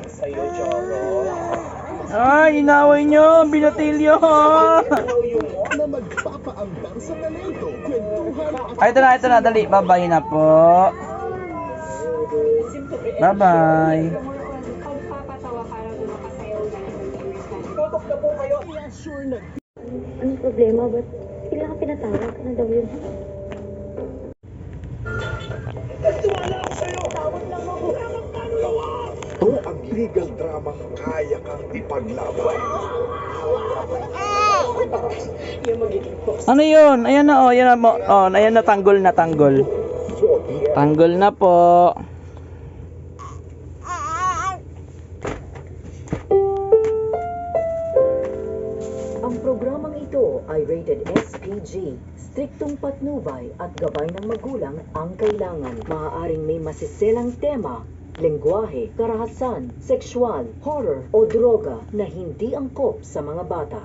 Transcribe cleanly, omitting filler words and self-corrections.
Sa'yo, Choro. Ay, inaway nyo, binatilyo. Na magpapaambang sa talento, kwentuhan at Ay, ito na, dali. Bye-bye na po. Bye-bye. Pagpapatawa para kumakasayaw na lang ng tutok na po kayo. Kaya sure na Anong problema? Ba't bigla ka pinatawag? Ano daw yun? nagtiwala ako sa'yo. Tawag lang ako. Ito ang legal drama kaya kang ipaglaban. Ano yun? Ayan na, oh. Ayan na, oh. Ayan na, tanggol na, tanggol. Tanggol na po. Ang programang ito ay rated SPG. Striktong patnubay at gabay ng magulang ang kailangan. Maaaring may masiselang tema, lengguwahe, karahasan, sexual, horror o droga na hindi angkop sa mga bata.